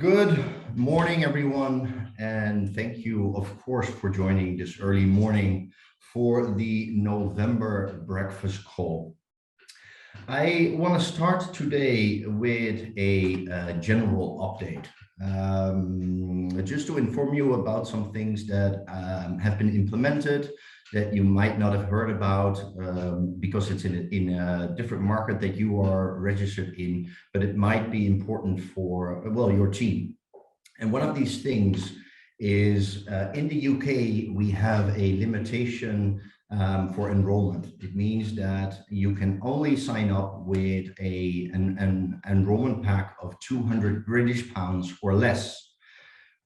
Good morning, everyone, and thank you, of course, for joining this early morning for the November breakfast call. I want to start today with a general update, just to inform you about some things that have been implemented that you might not have heard about because it's in a different market that you are registered in, but it might be important for, well, your team. And one of these things is in the UK, we have a limitation for enrollment. It means that you can only sign up with an enrollment pack of 200 British pounds or less.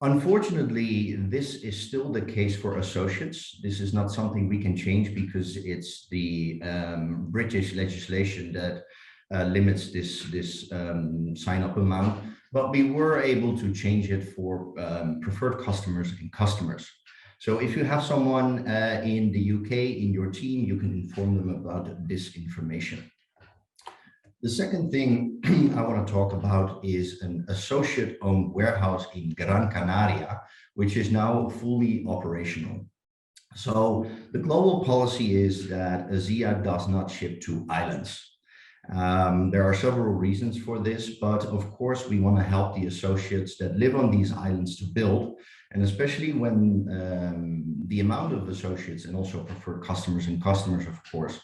Unfortunately, this is still the case for associates. This is not something we can change because it's the British legislation that limits this sign-up amount, but we were able to change it for preferred customers and customers. So if you have someone in the UK in your team, you can inform them about this information. The second thing I want to talk about is an associate-owned warehouse in Gran Canaria, which is now fully operational. So the global policy is that ASEA does not ship to islands. There are several reasons for this, but of course we want to help the associates that live on these islands to build, and especially when the amount of associates and also preferred customers and customers, of course,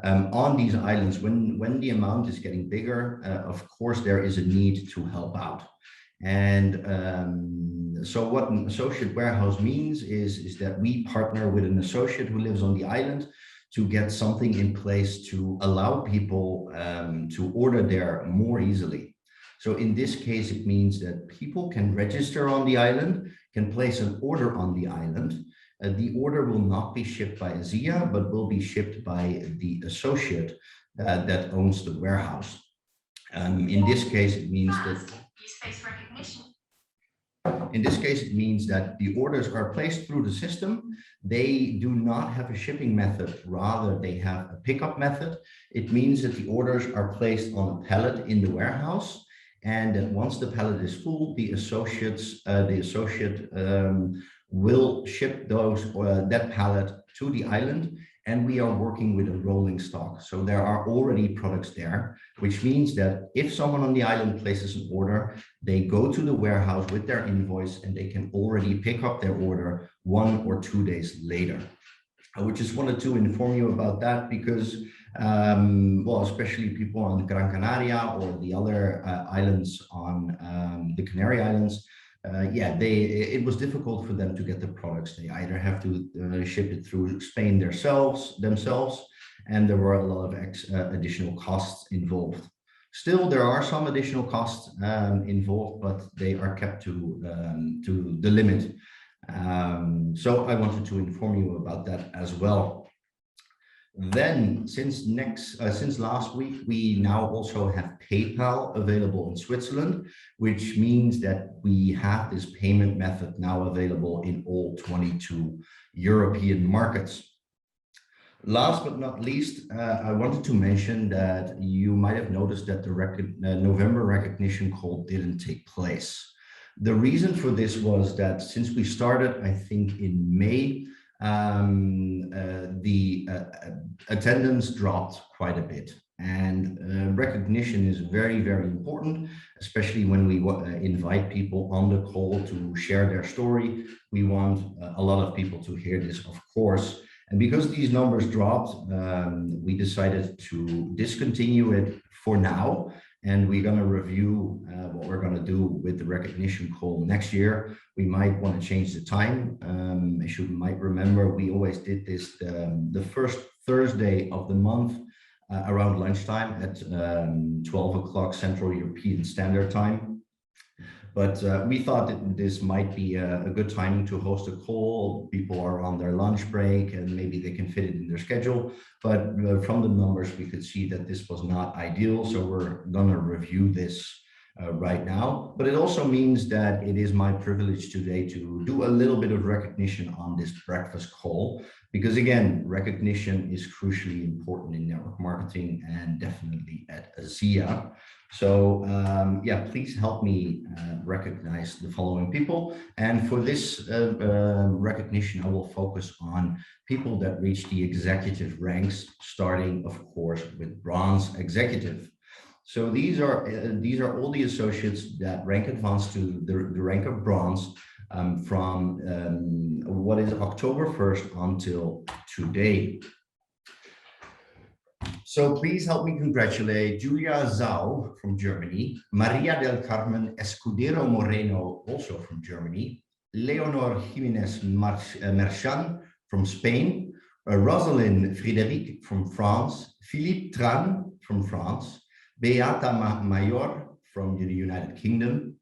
on these islands, when the amount is getting bigger, of course, there is a need to help out. And so what an associate warehouse means is that we partner with an associate who lives on the island to get something in place to allow people to order there more easily. So in this case, it means that people can register on the island, can place an order on the island. The order will not be shipped by ASEA, but will be shipped by the associate that owns the warehouse. In this case, it means that the orders are placed through the system. They do not have a shipping method, rather they have a pickup method. It means that the orders are placed on a pallet in the warehouse, and that once the pallet is full, the associate will ship that pallet to the island, and we are working with a rolling stock. So there are already products there, which means that if someone on the island places an order, they go to the warehouse with their invoice and they can already pick up their order 1 or 2 days later. I just wanted to inform you about that because, well, especially people on Gran Canaria or the other islands on the Canary Islands, it was difficult for them to get the products. They either have to ship it through Spain themselves, and there were a lot of additional costs involved. Still, there are some additional costs involved, but they are kept to the limit. So I wanted to inform you about that as well. Then, since last week, we now also have PayPal available in Switzerland, which means that we have this payment method now available in all 22 European markets. Last but not least, I wanted to mention that you might have noticed that the November recognition call didn't take place. The reason for this was that since we started, I think in May, the attendance dropped quite a bit, and recognition is very, very important, especially when we invite people on the call to share their story. We want a lot of people to hear this, of course, and because these numbers dropped, we decided to discontinue it for now. And we're going to review what we're going to do with the recognition call next year. We might want to change the time. As you might remember, we always did this the first Thursday of the month around lunchtime at 12 o'clock Central European Standard Time. But we thought that this might be a good timing to host a call. People are on their lunch break and maybe they can fit it in their schedule. But from the numbers, we could see that this was not ideal. So we're going to review this right now, but it also means that it is my privilege today to do a little bit of recognition on this breakfast call, because again, recognition is crucially important in network marketing and definitely at ASEA. So yeah, please help me recognize the following people. And for this recognition, I will focus on people that reach the executive ranks, starting, of course, with bronze executive. So these are all the associates that rank advanced to the rank of bronze from what is October 1st until today. So please help me congratulate Julia Zhao from Germany, Maria del Carmen Escudero Moreno, also from Germany, Leonor Jimenez Merchan from Spain, Rosalind Frédéric from France, Philippe Tran from France, Beata Mayor from the United Kingdom,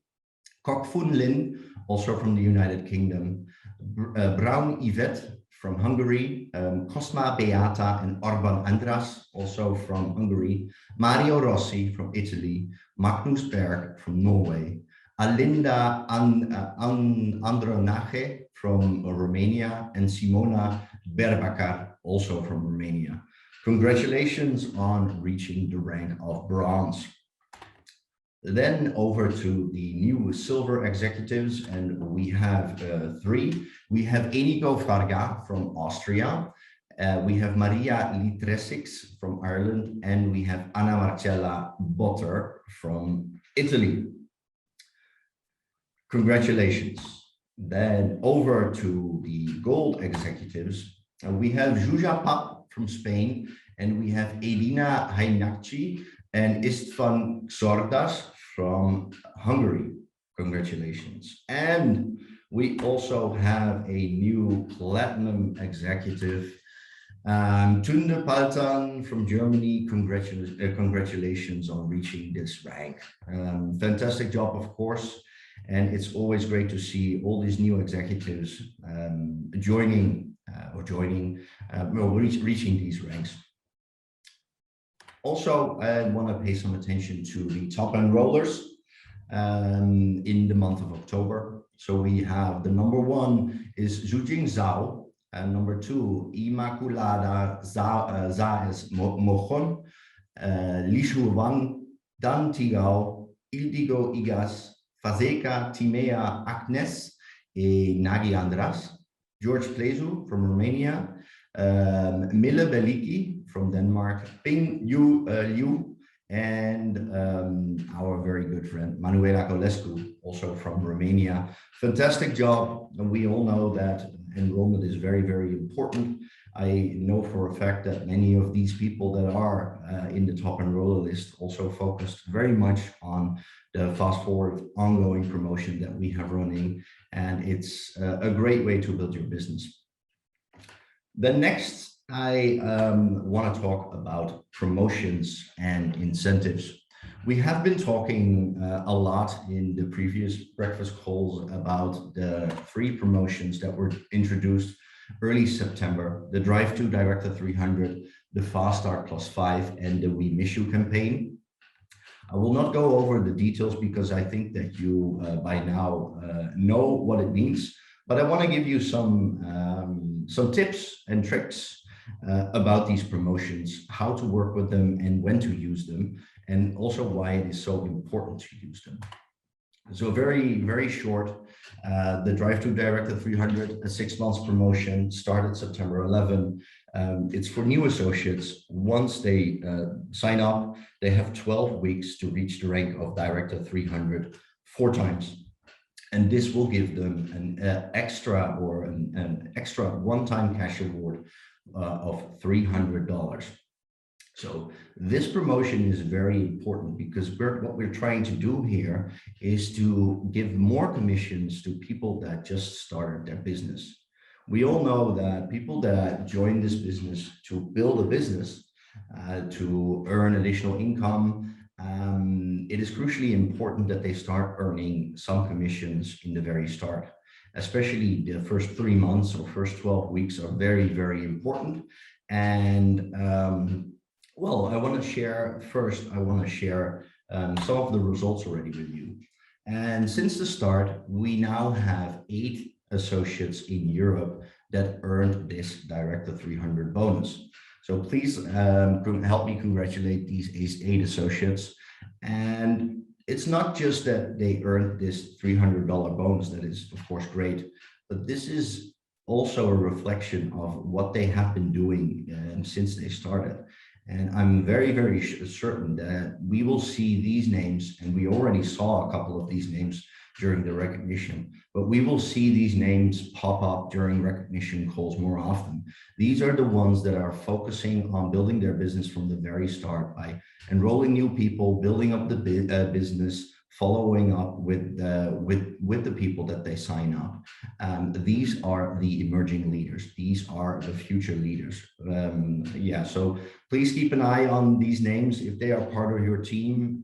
Kok Fun Lin, also from the United Kingdom, Brown Yvette from Hungary, Cosma Beata and Orban Andras, also from Hungary, Mario Rossi from Italy, Magnus Berg from Norway, Alinda Andronache from Romania, and Simona Berbacar, also from Romania. Congratulations on reaching the rank of bronze. Then over to the new silver executives, and we have three. We have Enigo Farga from Austria, we have Maria Litresix from Ireland, and we have Anna Marcella Botter from Italy. Congratulations. Then over to the gold executives, we have Zsuzsa Pap from Spain, and we have Edina Hainakci and Istvan Xordas from Hungary. Congratulations. And we also have a new platinum executive, Tunde Paltan from Germany. Congratulations on reaching this rank. Fantastic job, of course. And it's always great to see all these new executives reaching these ranks. Also, I want to pay some attention to the top enrollers in the month of October. So we have the number one is Zhujing Zhao, and number two, Immaculada Zaes Mojon, Lishu Wang, Dan Tigao, Ildigo Igas, Fazeka Timea Agnes, Nagi Andras, George Plezu from Romania, Mille Beliki from Denmark, Ping Yu Liu, and our very good friend Manuela Colescu, also from Romania. Fantastic job. And we all know that enrollment is very, very important. I know for a fact that many of these people that are in the top enroller list also focused very much on the fast forward ongoing promotion that we have running. And it's a great way to build your business. Then next, I want to talk about promotions and incentives. We have been talking a lot in the previous breakfast calls about the three promotions that were introduced early September: the Drive to Director 300, the Fast Start +5, and the We Miss You campaign. I will not go over the details because I think that you by now know what it means, but I want to give you some tips and tricks about these promotions, how to work with them and when to use them, and also why it is so important to use them. So very, very short, the Drive to Director 300, a 6 months promotion, started September 11. It's for new associates. Once they sign up, they have 12 weeks to reach the rank of Director 300 4 times. And this will give them an extra one-time cash award of $300. So this promotion is very important because what we're trying to do here is to give more commissions to people that just started their business. We all know that people that join this business to build a business, to earn additional income, it is crucially important that they start earning some commissions in the very start. Especially the first 3 months or first 12 weeks are very, very important. And well, I want to share some of the results already with you. And since the start, we now have 8 associates in Europe that earned this Director 300 bonus. So please help me congratulate these 8 associates. And it's not just that they earned this $300 bonus, that is of course great, but this is also a reflection of what they have been doing since they started. And I'm very, very certain that we will see these names, and we already saw a couple of these names during the recognition, but we will see these names pop up during recognition calls more often. These are the ones that are focusing on building their business from the very start by enrolling new people, building up the business, following up with the people that they sign up. These are the emerging leaders. These are the future leaders. Yeah, so please keep an eye on these names if they are part of your team.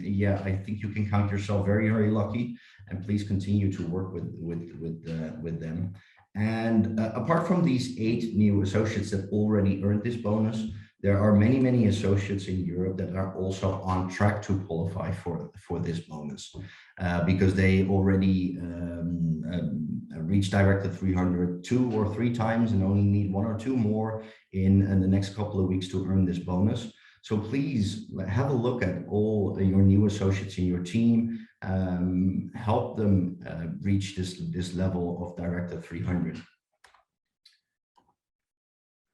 Yeah, I think you can count yourself very, very lucky, and please continue to work with them. And apart from these 8 new associates that already earned this bonus, there are many, many associates in Europe that are also on track to qualify for this bonus because they already reached Director 300 2 or 3 times and only need 1 or 2 more in the next couple of weeks to earn this bonus. So please have a look at all your new associates in your team, help them reach this level of Director 300.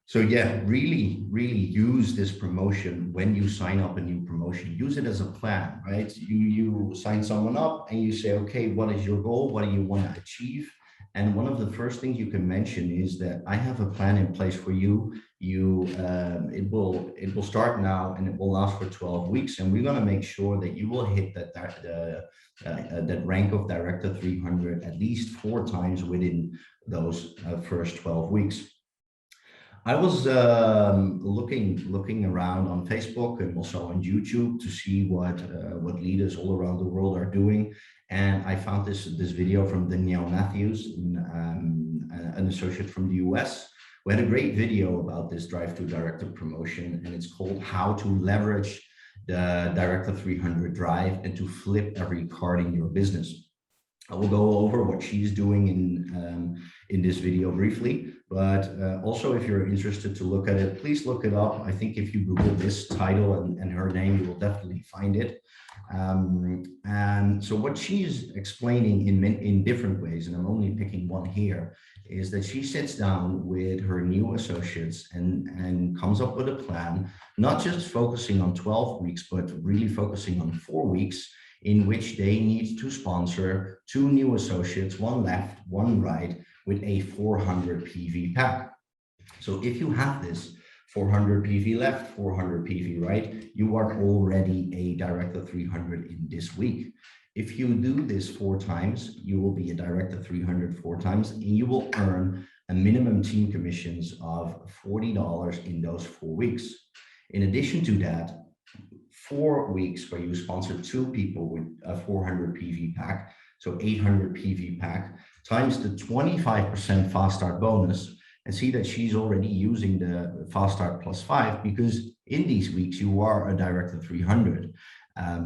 So yeah, really, really use this promotion when you sign up a new promotion. Use it as a plan, right? You sign someone up and you say, okay, what is your goal? What do you want to achieve? And one of the first things you can mention is that I have a plan in place for you. It will start now and it will last for 12 weeks. And we're going to make sure that you will hit that rank of Director 300 at least 4 times within those first 12 weeks. I was looking around on Facebook and also on YouTube to see what leaders all around the world are doing, and I found this video from Danielle Matthews, an associate from the US, who had a great video about this drive to director promotion, and it's called "How to Leverage the Director 300 Drive and to Flip Every Card in Your Business." I will go over what she's doing in this video briefly, but also if you're interested to look at it, please look it up. I think if you Google this title and her name, you will definitely find it. And so what she's explaining in different ways, and I'm only picking one here, is that she sits down with her new associates and comes up with a plan, not just focusing on 12 weeks, but really focusing on 4 weeks, in which they need to sponsor 2 new associates, 1 left, 1 right, with a 400 PV pack. So if you have this 400 PV left, 400 PV right, you are already a Director 300 in this week. If you do this 4 times, you will be a Director 300 4 times, and you will earn a minimum team commissions of $40 in those 4 weeks. In addition to that, 4 weeks where you sponsor 2 people with a 400 PV pack, so 800 PV pack, times the 25% fast start bonus, and see that she's already using the fast start plus 5, because in these weeks you are a Director 300.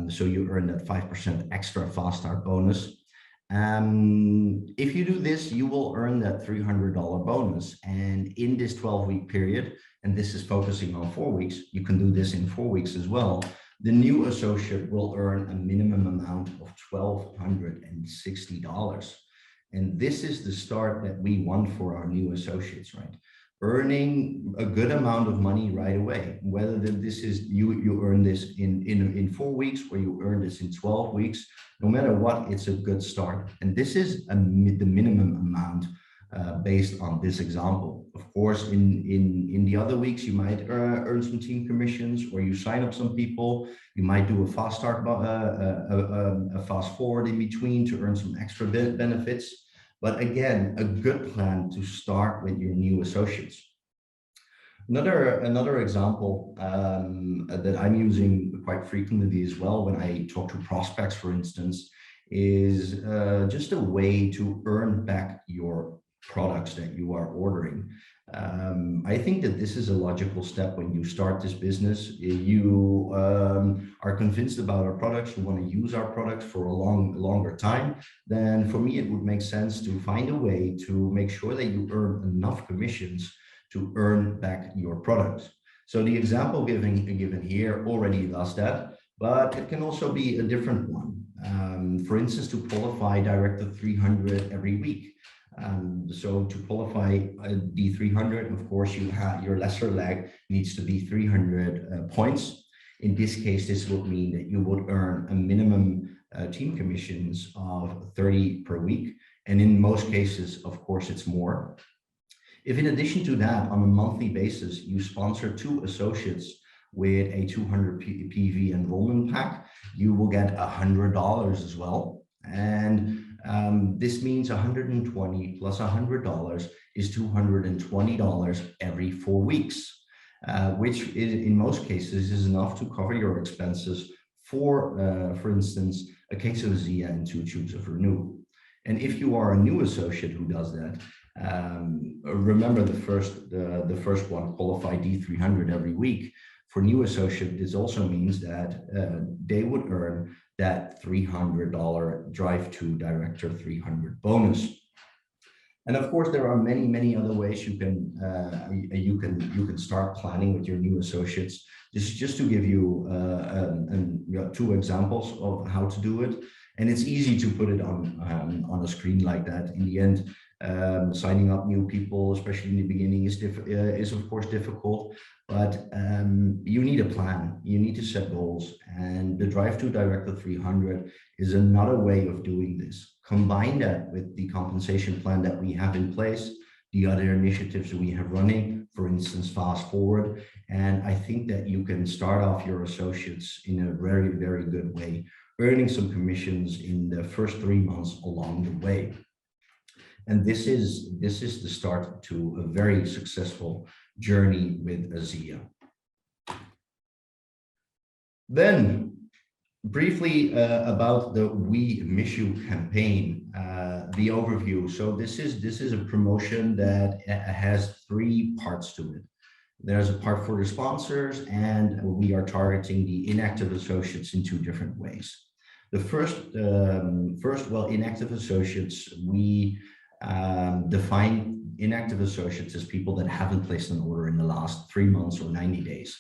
So you earn that 5% extra fast start bonus. If you do this, you will earn that $300 bonus. And in this 12-week period, and this is focusing on 4 weeks, you can do this in 4 weeks as well, the new associate will earn a minimum amount of $1,260. And this is the start that we want for our new associates, right? Earning a good amount of money right away, whether this is you earn this in 4 weeks or you earn this in 12 weeks, no matter what, it's a good start. And this is the minimum amount based on this example. Of course, in the other weeks, you might earn some team commissions, or you sign up some people. You might do a fast start, a fast forward in between to earn some extra benefits. But again, a good plan to start with your new associates. Another example that I'm using quite frequently as well when I talk to prospects, for instance, is just a way to earn back your products that you are ordering. I think that this is a logical step when you start this business. You are convinced about our products, you want to use our products for a longer time, then for me, it would make sense to find a way to make sure that you earn enough commissions to earn back your products. So the example given here already does that, but it can also be a different one. For instance, to qualify Director 300 every week. So to qualify D300, of course, you have your lesser leg needs to be 300 points. In this case, this would mean that you would earn a minimum team commissions of 30 per week. And in most cases, of course, it's more. If in addition to that, on a monthly basis, you sponsor 2 associates with a 200 PV enrollment pack, you will get $100 as well. And this means 120 plus $100 is $220 every 4 weeks, which is, in most cases is enough to cover your expenses for instance, a case of ASEA and 2 tubes of Renew. And if you are a new associate who does that, remember the first one, qualify D300 every week. For new associate, this also means that they would earn that $300 Drive to Director 300 bonus. And of course, there are many other ways you can start planning with your new associates. This is just to give you 2 examples of how to do it. And it's easy to put it on a screen like that. In the end, signing up new people, especially in the beginning, is of course difficult. But you need a plan, you need to set goals, and the Drive to Director 300 is another way of doing this. Combine that with the compensation plan that we have in place, the other initiatives we have running, for instance, Fast Forward, and I think that you can start off your associates in a very good way, earning some commissions in the first 3 months along the way. And this is the start to a very successful journey with ASEA. Then, briefly about the We Miss You campaign, the overview. So this is a promotion that has 3 parts to it. There's a part for the sponsors, and we are targeting the inactive associates in 2 different ways. The first, well, inactive associates, we define inactive associates as people that haven't placed an order in the last 3 months or 90 days.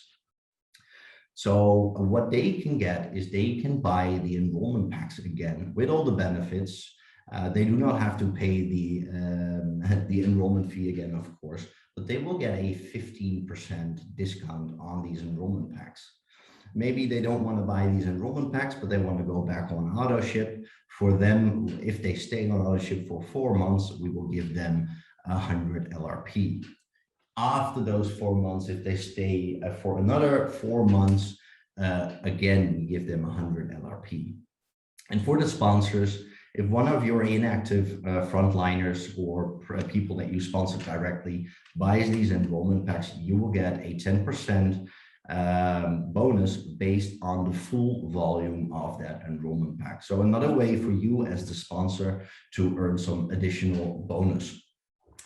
So what they can get is they can buy the enrollment packs again with all the benefits. They do not have to pay the enrollment fee again, of course, but they will get a 15% discount on these enrollment packs. Maybe they don't want to buy these enrollment packs, but they want to go back on auto ship. For them, if they stay on auto ship for 4 months, we will give them 100 LRP. After those 4 months, if they stay for another 4 months, again, we give them 100 LRP. And for the sponsors, if one of your inactive frontliners or people that you sponsor directly buys these enrollment packs, you will get a 10% bonus based on the full volume of that enrollment pack. So another way for you as the sponsor to earn some additional bonus.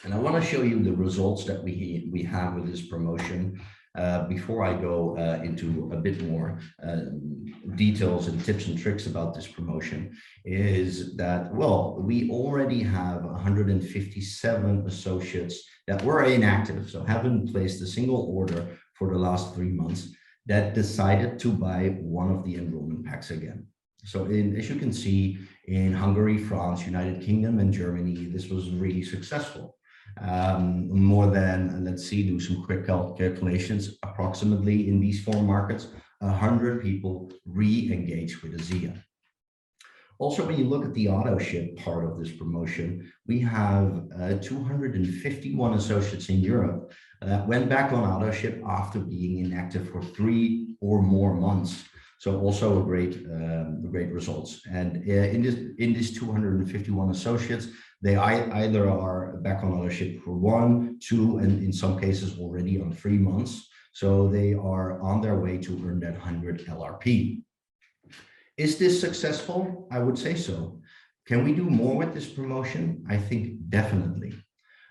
And I want to show you the results that we have with this promotion before I go into a bit more details and tips and tricks about this promotion. Is that, well, we already have 157 associates that were inactive, so haven't placed a single order for the last 3 months, that decided to buy one of the enrollment packs again. So as you can see, in Hungary, France, United Kingdom, and Germany, this was really successful. More than, let's see, do some quick calculations, approximately in these 4 markets, 100 people re-engage with ASEA. Also, when you look at the auto ship part of this promotion, we have 251 associates in Europe that went back on auto ship after being inactive for 3 or more months. So also a great results. And in this 251 associates, they either are back on auto ship for 1, 2, and in some cases already on 3 months. So they are on their way to earn that 100 LRP. Is this successful? I would say so. Can we do more with this promotion? I think definitely.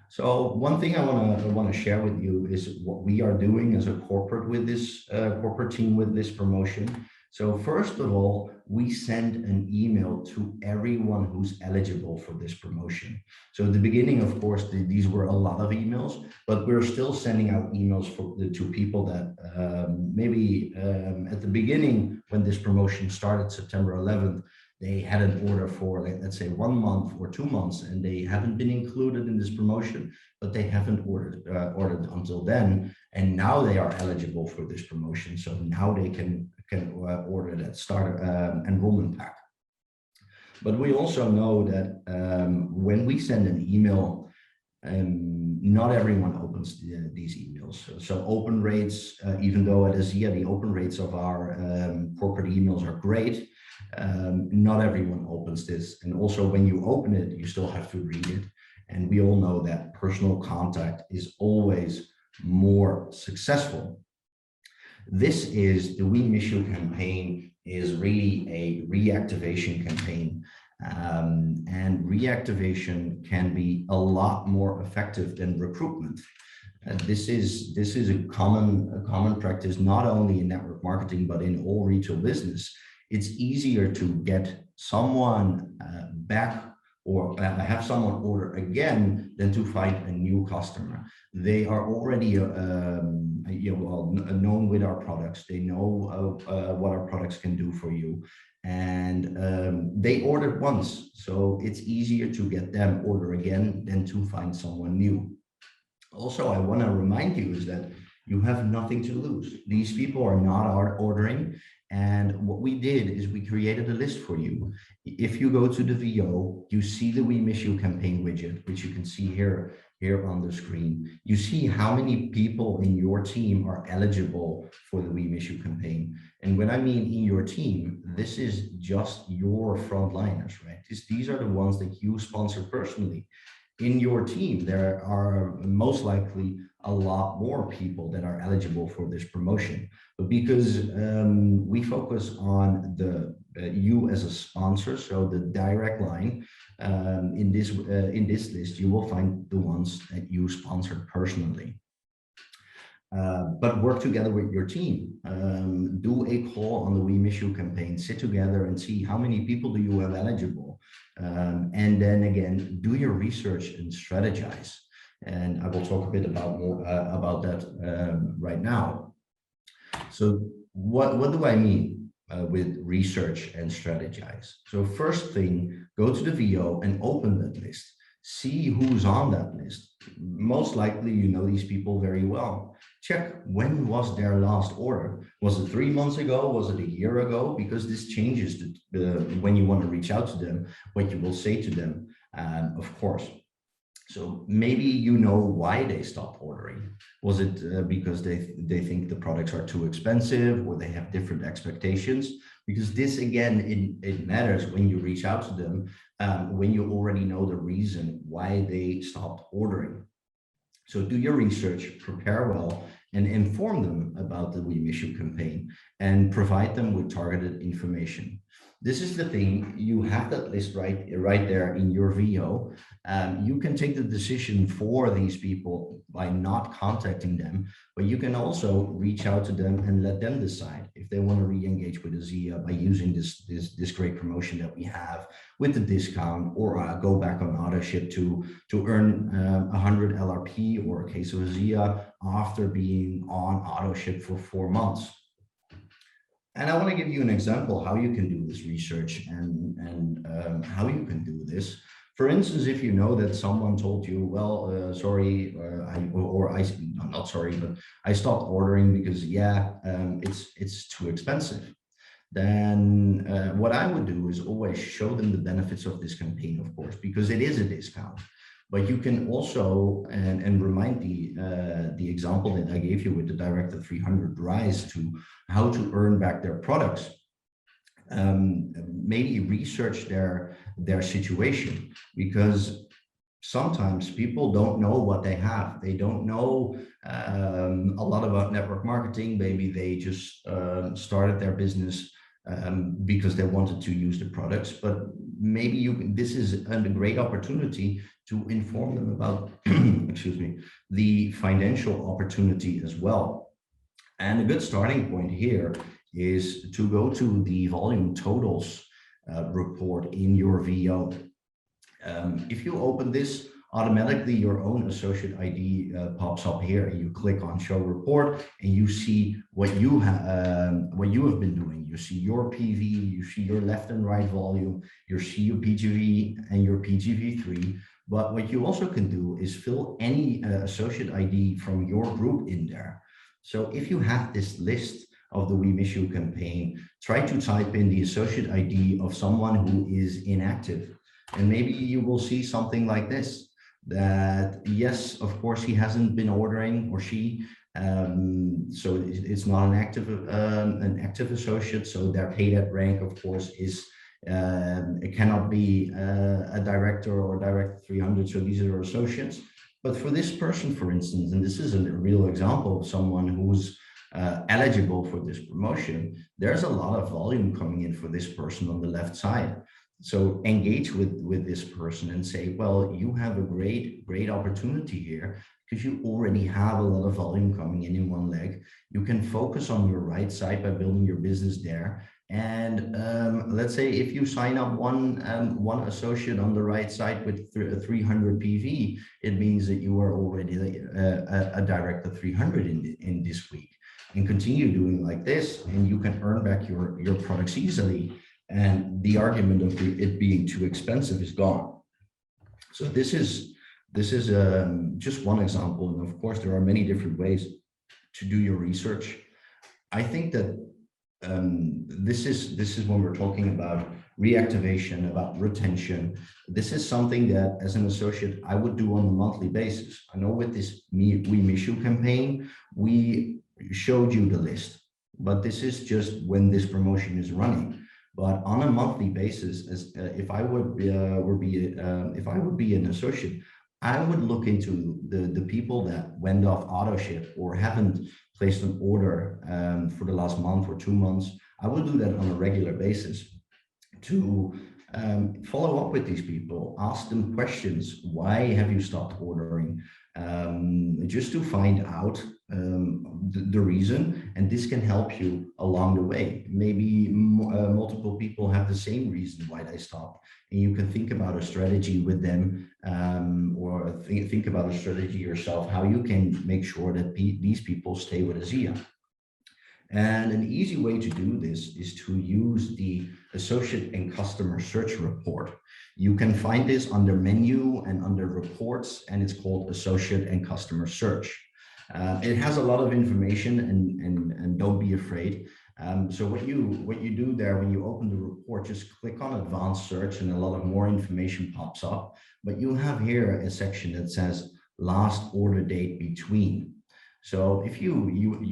So one thing I want to share with you is what we are doing as a corporate with this corporate team with this promotion. So first of all, we send an email to everyone who's eligible for this promotion. So at the beginning, of course, these were a lot of emails, but we're still sending out emails to people that maybe at the beginning when this promotion started, September 11th, they had an order for, like, let's say 1 month or 2 months, and they haven't been included in this promotion, but they haven't ordered until then, and now they are eligible for this promotion. So now they can order that starter enrollment pack. But we also know that when we send an email, not everyone opens these emails. So open rates, even though at ASEA the open rates of our corporate emails are great, not everyone opens this. And also when you open it, you still have to read it. And we all know that personal contact is always more successful. This is the We Miss You campaign is really a reactivation campaign. And reactivation can be a lot more effective than recruitment. This is a common practice, not only in network marketing, but in all retail business. It's easier to get someone back or have someone order again than to find a new customer. They are already known with our products. They know what our products can do for you, and they ordered once, so it's easier to get them order again than to find someone new. Also, I want to remind you is that you have nothing to lose. These people are not ordering. And what we did is we created a list for you. If you go to the VO, you see the We Miss You campaign widget, which you can see here on the screen. You see how many people in your team are eligible for the We Miss You campaign. And when I mean in your team, this is just your frontliners, right? These are the ones that you sponsor personally. In your team, there are most likely a lot more people that are eligible for this promotion. But because we focus on the you as a sponsor, so the direct line, in this list, you will find the ones that you sponsored personally. But work together with your team. Do a call on the We Miss You campaign, sit together and see how many people do you have eligible. And then again, do your research and strategize. And I will talk a bit about that right now. So what do I mean with research and strategize? So first thing, go to the VO and open that list. See who's on that list. Most likely, you know these people very well. Check when was their last order. Was it 3 months ago? Was it a year ago? Because this changes when you want to reach out to them, what you will say to them, of course. So maybe you know why they stopped ordering. Was it because they think the products are too expensive, or they have different expectations? Because this, again, it matters when you reach out to them, when you already know the reason why they stopped ordering. So do your research, prepare well, and inform them about the We Miss You campaign, and provide them with targeted information. This is the thing, you have that list right there in your VO. You can take the decision for these people by not contacting them, but you can also reach out to them and let them decide if they want to re-engage with ASEA by using this great promotion that we have with the discount, or go back on AutoShip to earn 100 LRP or a case of ASEA after being on AutoShip for 4 months. And I want to give you an example how you can do this research and how you can do this. For instance, if you know that someone told you, well, sorry, not sorry, but I stopped ordering because, yeah, it's too expensive. Then what I would do is always show them the benefits of this campaign, of course, because it is a discount. But you can also, and remind the example that I gave you with the Director 300 rise to how to earn back their products. Maybe research their situation, because sometimes people don't know what they have. They don't know a lot about network marketing. Maybe they just started their business because they wanted to use the products, but maybe this is a great opportunity to inform them about, excuse me, the financial opportunity as well. And a good starting point here is to go to the volume totals report in your VO. If you open this, automatically your own associate ID pops up here. You click on show report and you see what you have been doing. You see your PV, you see your left and right volume, you see your PGV and your PGV3. But what you also can do is fill any associate ID from your group in there. So if you have this list of the We Miss You campaign, try to type in the associate ID of someone who is inactive. And maybe you will see something like this, that yes, of course, he hasn't been ordering, or she, so it's not an active associate. So their paid rank, of course, is it cannot be a director or director 300. So these are associates. But for this person, for instance, and this is a real example of someone who's eligible for this promotion, there's a lot of volume coming in for this person on the left side. So engage with this person and say, well, you have a great opportunity here because you already have a lot of volume coming in one leg. You can focus on your right side by building your business there. And let's say if you sign up one associate on the right side with 300 PV, it means that you are already a director 300 in this week. And continue doing like this, and you can earn back your products easily. And the argument of it being too expensive is gone. So this is just one example, and of course there are many different ways to do your research. I think that this is when we're talking about reactivation, about retention. This is something that, as an associate, I would do on a monthly basis. I know with this We Miss You campaign, we showed you the list, but this is just when this promotion is running. But on a monthly basis, if I would be an associate, I would look into the people that went off auto ship or haven't placed an order for the last month or 2 months. I will do that on a regular basis to follow up with these people, ask them questions. Why have you stopped ordering? Just to find out the reason, and this can help you along the way. Maybe multiple people have the same reason why they stopped, and you can think about a strategy with them, or think about a strategy yourself, how you can make sure that these people stay with ASEA. And an easy way to do this is to use the associate and customer search report. You can find this under menu and under reports, and it's called associate and customer search. It has a lot of information, and don't be afraid. So what you do there when you open the report, just click on advanced search and a lot of more information pops up. But you have here a section that says last order date between. So if you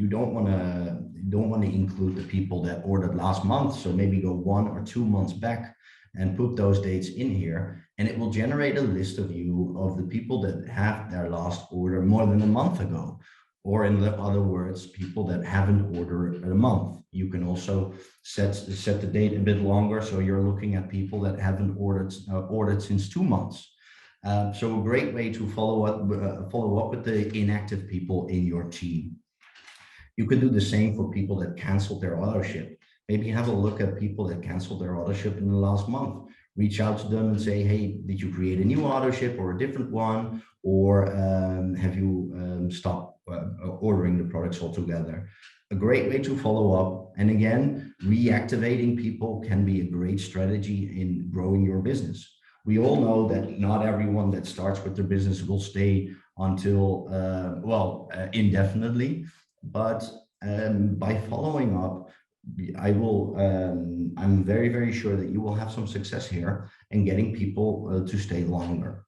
don't want to include the people that ordered last month, so maybe go 1 or 2 months back and put those dates in here, and it will generate a list of the people that have their last order more than a month ago, or in other words, people that haven't ordered in a month. You can also set the date a bit longer, so you're looking at people that haven't ordered since 2 months. So a great way to follow up with the inactive people in your team. You can do the same for people that canceled their auto ship. Maybe have a look at people that canceled their auto ship in the last month. Reach out to them and say, hey, did you create a new auto ship or a different one? Or have you stopped ordering the products altogether? A great way to follow up. And again, reactivating people can be a great strategy in growing your business. We all know that not everyone that starts with their business will stay until, indefinitely, but by following up, I'm very, very sure that you will have some success here in getting people to stay longer.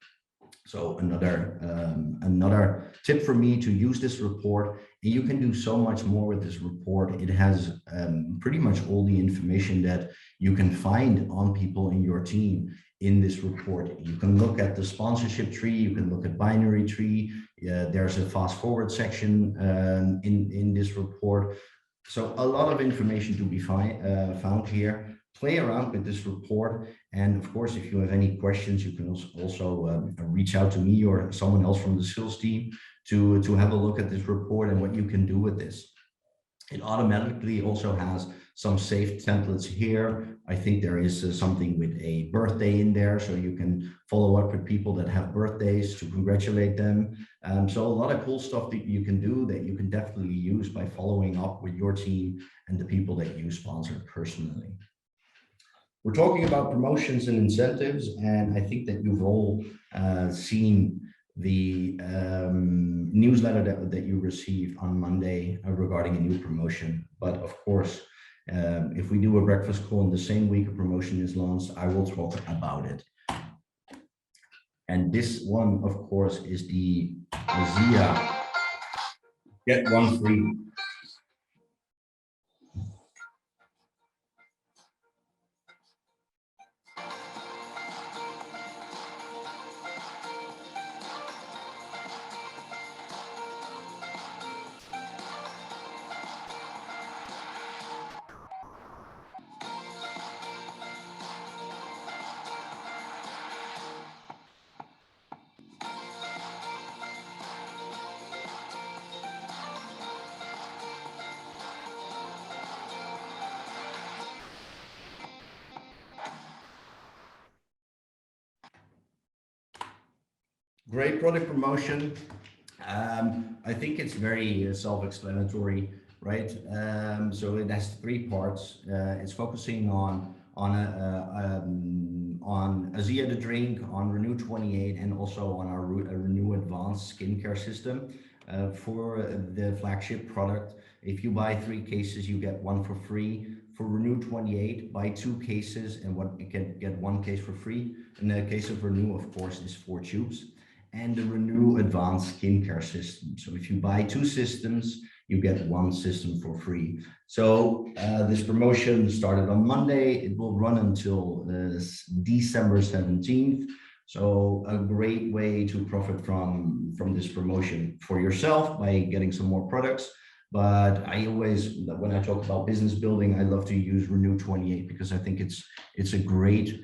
So another tip for me to use this report, and you can do so much more with this report. It has pretty much all the information that you can find on people in your team in this report. You can look at the sponsorship tree, you can look at binary tree. There's a fast forward section in this report. So a lot of information to be found here. play around with this report. And of course, if you have any questions, you can also reach out to me or someone else from the sales team to have a look at this report and what you can do with this. It automatically also has some saved templates here. I think there is something with a birthday in there, so you can follow up with people that have birthdays to congratulate them. So a lot of cool stuff that you can do that you can definitely use by following up with your team and the people that you sponsor personally. We're talking about promotions and incentives, and I think that you've all seen the newsletter that you received on Monday regarding a new promotion. But of course, if we do a breakfast call in the same week a promotion is launched, I will talk about it. And this one, of course, is the ASEA Get One Free. Great product promotion. I think it's very self-explanatory, right? So it has three parts. It's focusing on ASEA the drink, on Renew 28, and also on our Renew Advanced skincare system. For the flagship product, if you buy 3 cases, you get 1 for free. For Renew 28, buy 2 cases and you can get 1 case for free. In the case of Renew, of course, is 4 tubes. And the Renew Advanced skincare system. So if you buy 2 systems, you get 1 system for free. So this promotion started on Monday. It will run until December 17th. So a great way to profit from this promotion for yourself by getting some more products. But I always, when I talk about business building, I love to use Renew 28 because I think it's a great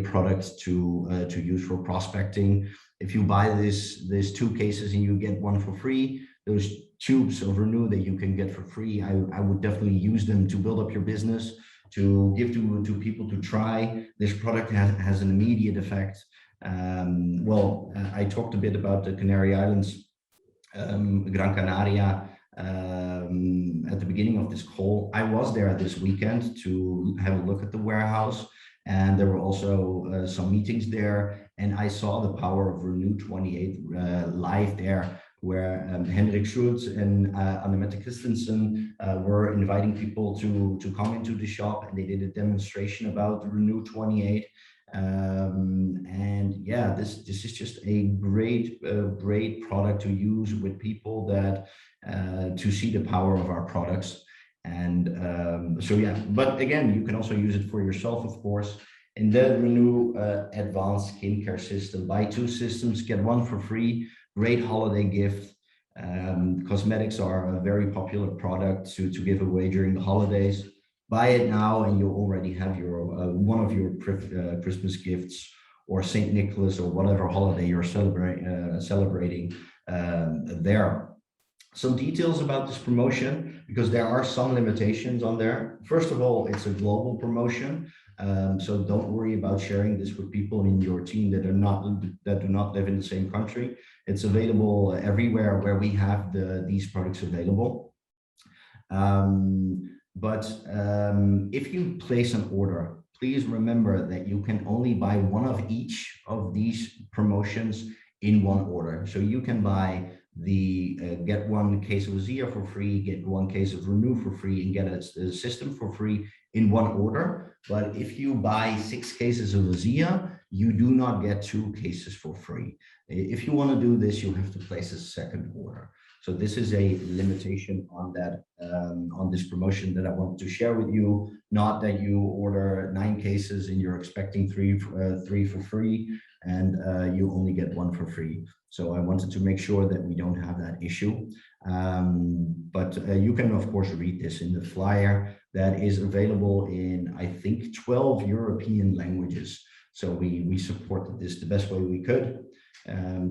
product to use for prospecting. If you buy this 2 cases and you get 1 for free, those tubes of Renew that you can get for free, I would definitely use them to build up your business, to give to people to try. This product has an immediate effect. I talked a bit about the Canary Islands, Gran Canaria, at the beginning of this call. I was there this weekend to have a look at the warehouse, and there were also some meetings there, and I saw the power of Renew 28 live there, where Hendrik Schultz and Annemette Christensen were inviting people to come into the shop, and they did a demonstration about Renew 28. And yeah, this is just a great product to use with people that to see the power of our products. And so yeah, but again, you can also use it for yourself, of course. In the Renew Advanced skincare system, buy 2 systems, get 1 for free. Great holiday gift. Cosmetics are a very popular product to give away during the holidays. Buy it now, and you'll already have your one of your Christmas gifts, or St. Nicholas, or whatever holiday you're celebrating there. Some details about this promotion, because there are some limitations on there. First of all, it's a global promotion. So don't worry about sharing this with people in your team that do not live in the same country. It's available everywhere where we have these products available. If you place an order, please remember that you can only buy 1 of each of these promotions in 1 order. So you can buy the get 1 case of ASEA for free, get 1 case of Renew for free, and get a system for free in 1 order. But if you buy 6 cases of ASEA, you do not get 2 cases for free. If you want to do this, you have to place a second order. So this is a limitation on that, on this promotion that I wanted to share with you. Not that you order 9 cases and you're expecting 3 for free, and you only get 1 for free. So I wanted to make sure that we don't have that issue. But you can, of course, read this in the flyer. that is available in, I think, 12 European languages. So we supported this the best way we could.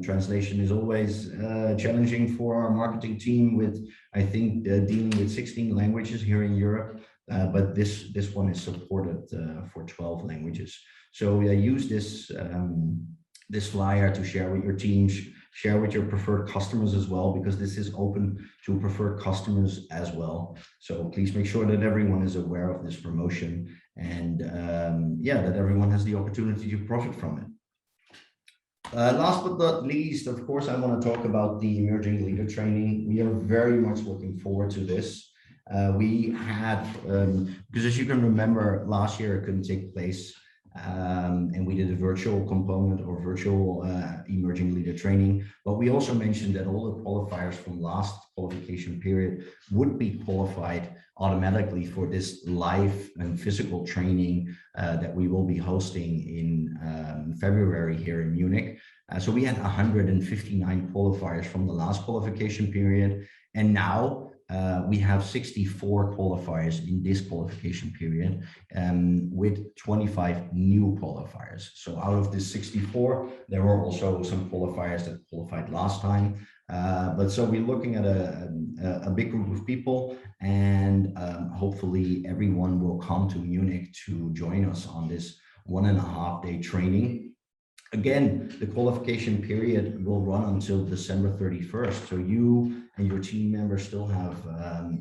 Translation is always challenging for our marketing team with, I think, dealing with 16 languages here in Europe. But this one is supported for 12 languages. So use this flyer to share with your teams, share with your preferred customers as well, because this is open to preferred customers as well. So please make sure that everyone is aware of this promotion, and yeah, that everyone has the opportunity to profit from it. Last but not least, of course, I want to talk about the emerging leader training. We are very much looking forward to this. We had, because as you can remember, last year it couldn't take place, and we did a virtual component or virtual emerging leader training. But we also mentioned that all the qualifiers from last qualification period would be qualified automatically for this live and physical training that we will be hosting in February here in Munich. So we had 159 qualifiers from the last qualification period, and now we have 64 qualifiers in this qualification period, with 25 new qualifiers. So out of the 64, there were also some qualifiers that qualified last time. But so we're looking at a big group of people, and hopefully everyone will come to Munich to join us on this 1.5-day training. Again, the qualification period will run until December 31st. So you and your team members still have a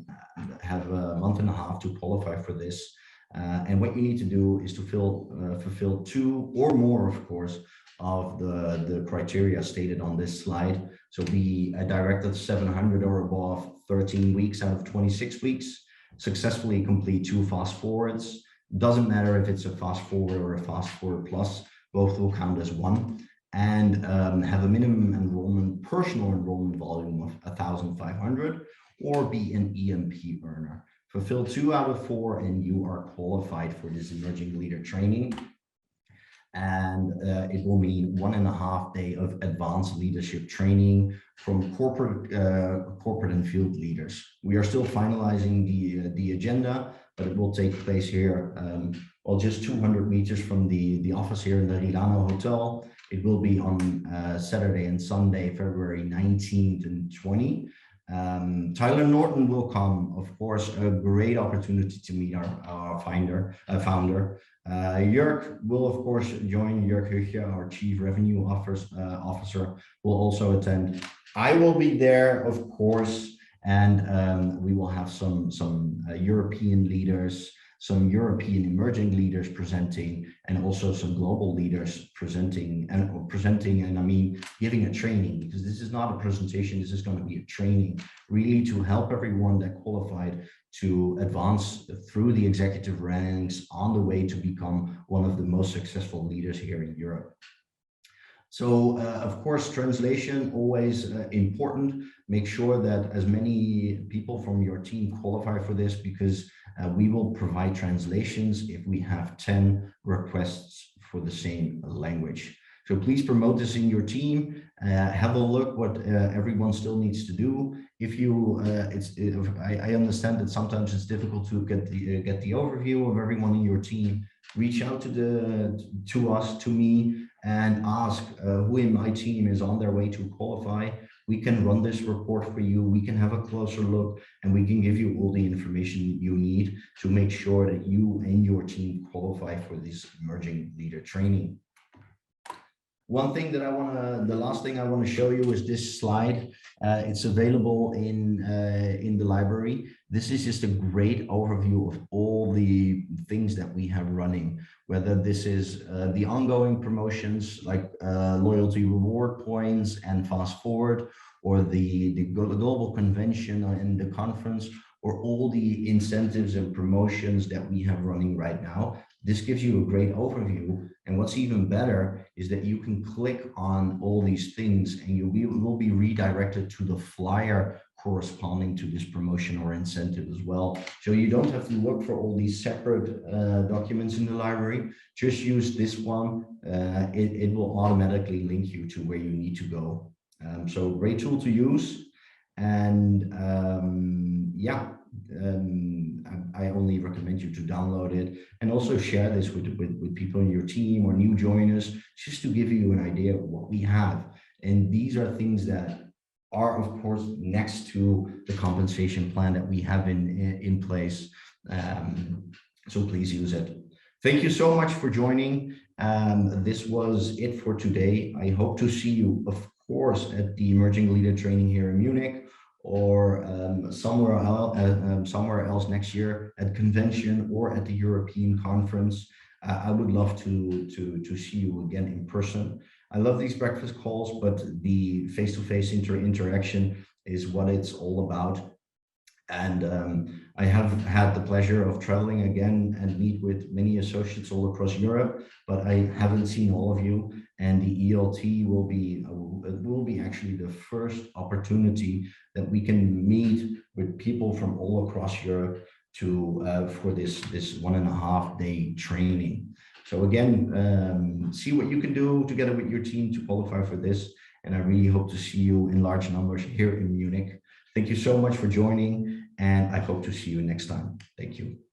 1.5 months to qualify for this. And what you need to do is to fulfill 2 or more, of course, of the criteria stated on this slide. So be a directed 700 or above 13 weeks out of 26 weeks, successfully complete 2 fast forwards. Doesn't matter if it's a fast forward or a fast forward plus, both will count as one, and have a minimum enrollment, personal enrollment volume of 1,500, or be an EMP earner. Fulfill 2 out of 4 and you are qualified for this emerging leader training. And it will mean 1.5 days of advanced leadership training from corporate and field leaders. We are still finalizing the agenda, but it will take place here, well, just 200 meters from the office here in the Rilano Hotel. It will be on Saturday and Sunday, February 19th and 20th. Tyler Norton will come, of course, a great opportunity to meet our founder. Jörg will, of course, join. Jörg Huche, our Chief Revenue Officer, will also attend. I will be there, of course, and we will have some European leaders, some European emerging leaders presenting, and also some global leaders presenting, and I mean giving a training, because this is not a presentation, this is going to be a training, really to help everyone that qualified to advance through the executive ranks on the way to become one of the most successful leaders here in Europe. So, of course, translation always important. Make sure that as many people from your team qualify for this, because we will provide translations if we have 10 requests for the same language. So please promote this in your team. Have a look what everyone still needs to do. If you, I understand that sometimes it's difficult to get the overview of everyone in your team. Reach out to us, to me, and ask who in my team is on their way to qualify. We can run this report for you. We can have a closer look, and we can give you all the information you need to make sure that you and your team qualify for this emerging leader training. One thing that the last thing I want to show you is this slide. It's available in the library. This is just a great overview of all the things that we have running, whether this is the ongoing promotions like loyalty reward points and fast forward, or the global convention and the conference, or all the incentives and promotions that we have running right now. This gives you a great overview. And what's even better is that you can click on all these things and you will be redirected to the flyer corresponding to this promotion or incentive as well. So you don't have to look for all these separate documents in the library. Just use this one. It will automatically link you to where you need to go. So great tool to use. And yeah, I only recommend you to download it and also share this with people in your team or new joiners, just to give you an idea of what we have. And these are things that are, of course, next to the compensation plan that we have in place. So please use it. Thank you so much for joining. This was it for today. I hope to see you, of course, at the Emerging Leader Training here in Munich, or somewhere else next year at convention or at the European conference. I would love to see you again in person. I love these breakfast calls, but the face-to-face interaction is what it's all about. And I have had the pleasure of traveling again and meet with many associates all across Europe, but I haven't seen all of you. And the ELT will be actually the first opportunity that we can meet with people from all across Europe for this 1.5 day training. So again, see what you can do together with your team to qualify for this. And I really hope to see you in large numbers here in Munich. Thank you so much for joining, and I hope to see you next time. Thank you.